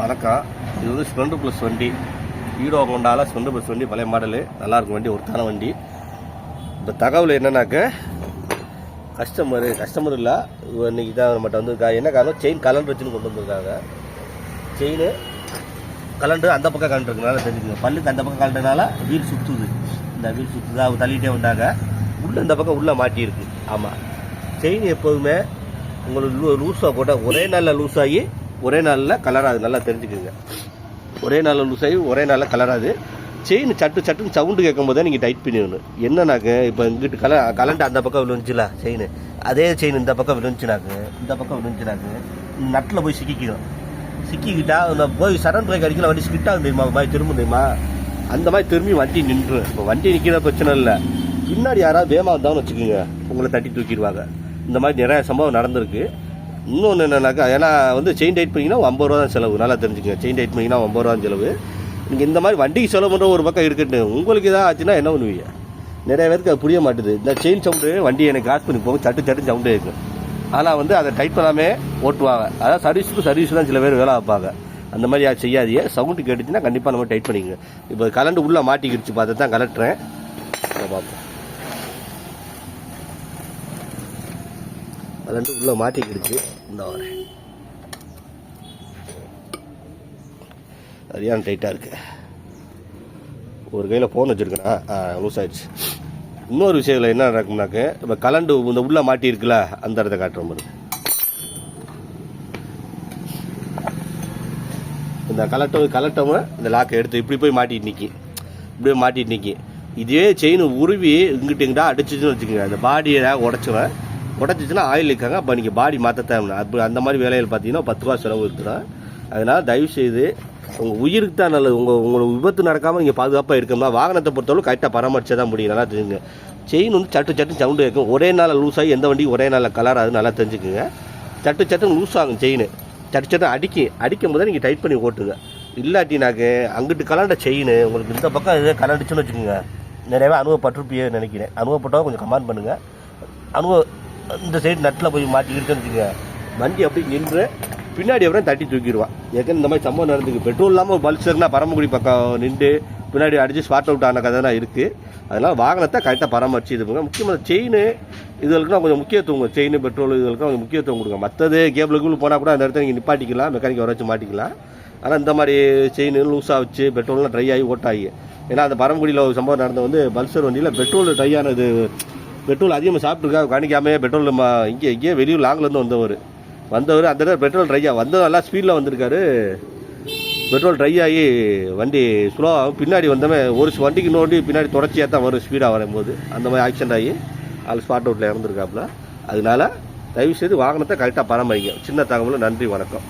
வணக்கம். இது வந்து ஸ்ப்ளெண்டர் ப்ளஸ் வண்டி. ஹீரோ ஹோண்டாவில் ஸ்ப்ளெண்டர் ப்ளஸ் வண்டி, பழைய மாடலு, நல்லாயிருக்கும் வண்டி, ஒருத்தான வண்டி. இப்போ தகவல் என்னன்னாக்க, கஸ்டமர் இல்லை, இன்றைக்கி தான் நம்மகிட்ட வந்து என்ன காரணம், செயின் கலண்டர் வச்சுன்னு கொண்டு வந்திருக்காங்க. செயின் கலண்டர் அந்த பக்கம் கலண்டர் இருக்குனால தெரிஞ்சுக்கங்க. பல்லுக்கு அந்த பக்கம் கலண்டனால வீல் சுற்றுது. இந்த வீல் சுற்றுதா அவங்க தள்ளிகிட்டே வந்தாங்க. உள்ளே இந்த பக்கம் உள்ளே மாட்டியிருக்கு. ஆமாம், செயின் எப்போதுமே உங்களுக்கு லூஸாக போட்டால் ஒரே நாளில் லூஸ் ஆகி ஒரே நாளில் கலராது. நல்லா தெரிஞ்சுக்குங்க. ஒரே நாளில் லூஸ் ஆகி ஒரே நாளில் கலராது. செயின் சட்டுன்னு சவுண்டு கேட்கும் போதே நீங்கள் டைட் பண்ணிடணும். என்னன்னாக்க, இப்போ இங்கிட்டு கலண்டு அந்த பக்கம் விழுந்துச்சுல செயின், அதே செயின் இந்த பக்கம் விழுந்துச்சுனாக்கு நட்டில் போய் சிக்கிக்கிட்டா போய் சடன் பிரேக் அடிக்கல, வண்டி ஸ்கிட்டாகும் தெரியுமா, மாதிரி திரும்ப தெரியுமா, அந்த மாதிரி திரும்பி வண்டி நின்று. இப்போ வண்டி நிற்கிற பிரச்சனை இல்லை, பின்னாடி யாராவது வேகமாக வந்தாலும் வச்சுக்கோங்க, உங்களை தட்டி தூக்கிடுவாங்க. இந்த மாதிரி நிறைய சம்பவம் நடந்திருக்கு. இன்னொன்று என்னன்னாக்கா, ஏன்னா வந்து செயின் டைட் பண்ணிங்கன்னா 50 ரூபா தான் செலவு. நல்லா தெரிஞ்சுக்கங்க. செயின் டைட் பண்ணிங்கன்னா 50 ரூபா செலவு. நீங்கள் இந்த மாதிரி வண்டிக்கு செலவு பண்ணுற ஒரு பக்கம் இருக்கட்டும், உங்களுக்கு எதாவது ஆச்சுன்னா என்ன பண்ணுவீங்க? நிறைய பேருக்கு அது புரிய மாட்டுது. இந்த செயின் சவுண்டு வண்டி எனக்கு காசு பண்ணி போகும், சட்டு சவுண்டே இருக்கும். ஆனால் வந்து அதை டைட் பண்ணாமல் ஓட்டுவாங்க. அதாவது சர்வீஸ் தான் சில பேர் வேலை வைப்பாங்க. அந்த மாதிரி யாரும் செய்யாதீங்க. சவுண்டு கேட்டுச்சுன்னா கண்டிப்பாக நம்ம டைட் பண்ணிக்கங்க. இப்போ கலண்டு உள்ளே மாட்டிக்கிடுச்சு, பார்த்து தான் கலட்டுறேன். அதை பார்ப்போம். கலண்டு உள்ளே மாட்டிக்கிடுச்சு. இந்த வரேன், சரியான டைட்டாக இருக்குது. ஒரு கையில் ஃபோன் வச்சுருக்கேன்னா லூஸ் ஆகிடுச்சு. இன்னொரு விஷயத்தில் என்ன நடக்கும்னாக்க, இப்போ கலண்டு இந்த உள்ளே மாட்டியிருக்குல்ல, அந்த இடத்த காட்டுற மாதிரி இந்த கலட்டவும் இந்த லாக்கை எடுத்து இப்படி போய் இப்படியே மாட்டிட்டு நிற்கி. இதே செயின் உருவி இங்கிட்ட அடிச்சிச்சுன்னு வச்சுக்கோங்க, அந்த பாடியை உடச்சிச்சுன்னா ஆயில் இருக்காங்க. அப்போ நீங்கள் பாடி மாற்ற தேவை. அப்போ அந்த மாதிரி வேலைகள் பார்த்தீங்கன்னா 10 ரூபா செலவு இருக்குதான். அதனால் தயவுசெய்து உங்கள் உயிருக்கு தான் நல்லது. உங்களுக்கு விபத்து நடக்காமல் நீங்கள் பாதுகாப்பாக இருக்கணும்னா வாகனத்தை பொறுத்தவரை கரெக்டாக பராமரிச்சா தான் முடியும். நல்லா தெரிஞ்சுங்க. செயின் வந்து சட்டு சவுண்டு கேட்கும். ஒரே நாளில் லூஸ் ஆகி எந்த வண்டியும் ஒரே நாளில் கலராது. நல்லா தெரிஞ்சுக்குங்க. சட்டுன்னு லூஸ் ஆகும் செயின். சட்டு அடிக்கும் போதே நீங்கள் டைட் பண்ணி ஓட்டுங்க. இல்லாட்டினாக்கு அங்கிட்டு கலண்ட செயின் உங்களுக்கு இந்த பக்கம் இதே கலண்டுச்சுன்னு வச்சுக்கோங்க. நிறையவே அனுபவப்பட்டிருப்பியே நினைக்கிறேன். அனுபவப்பட்டவங்க கொஞ்சம் கமெண்ட் பண்ணுங்கள். இந்த சைடு நட்டில் போய் மாட்டிக்கிட்டுன்னு வச்சுக்கோங்க, வண்டி அப்படி நின்று பின்னாடி அப்புறம் தட்டி தூக்கிடுவான். ஏற்கனவே இந்த மாதிரி சம்பவம் நடந்துருக்கு. பெட்ரோல் இல்லாமல் பல்சர்னா பரமக்குடி பக்கம் நின்று பின்னாடி அடித்து ஸ்பாட் அவுட் ஆன கதை தான் இருக்குது. அதனால் வாகனத்தை கரெக்டாக பராமரிச்சு இது பண்ணுங்க. முக்கியமாக செயின் இதுகளுக்குலாம் கொஞ்சம் முக்கியத்துவம், செயின் பெட்ரோல் இதுகளுக்கு கொஞ்சம் முக்கியத்துவம் கொடுங்க. மற்றது கேபிளுக்குள்ள போனால் கூட அந்த இடத்துல நீங்கள் நிப்பாட்டிக்கலாம், மெக்கானிக் வர வச்சு மாட்டிக்கலாம். ஆனால் இந்த மாதிரி செயின் லூஸாக வச்சு பெட்ரோல்லாம் ட்ரை ஆகி ஓட்டாகி, ஏன்னா அந்த பரமக்குடியில் ஒரு சம்பவம் நடந்த வந்து பல்சர் வண்டியில் பெட்ரோல் ட்ரை ஆனது, பெட்ரோல் அதிகமாக சாப்பிட்ருக்கா காணிக்காமல் பெட்ரோல் இங்கே வெளியூர் லாங்கிலேருந்து வந்தவர் அந்த இடத்துல பெட்ரோல் ட்ரை வந்தவர் நல்லா ஸ்பீடில் வந்திருக்காரு. பெட்ரோல் ட்ரை ஆகி வண்டி ஸ்லோவாகும். பின்னாடி வந்தவன் ஒரு வண்டிக்கு இன்னொரு வண்டி பின்னாடி தொடர்ச்சியாக தான் வரும் ஸ்பீடாக வரும்போது. அந்த மாதிரி ஆக்சிடென்ட் ஆகி அது ஸ்பாட் அவுட்டில் இறந்துருக்காப்புல. அதனால தயவுசெய்து வாகனத்தை கரெக்டாக பராமரிங்க. சின்ன தகவல். நன்றி, வணக்கம்.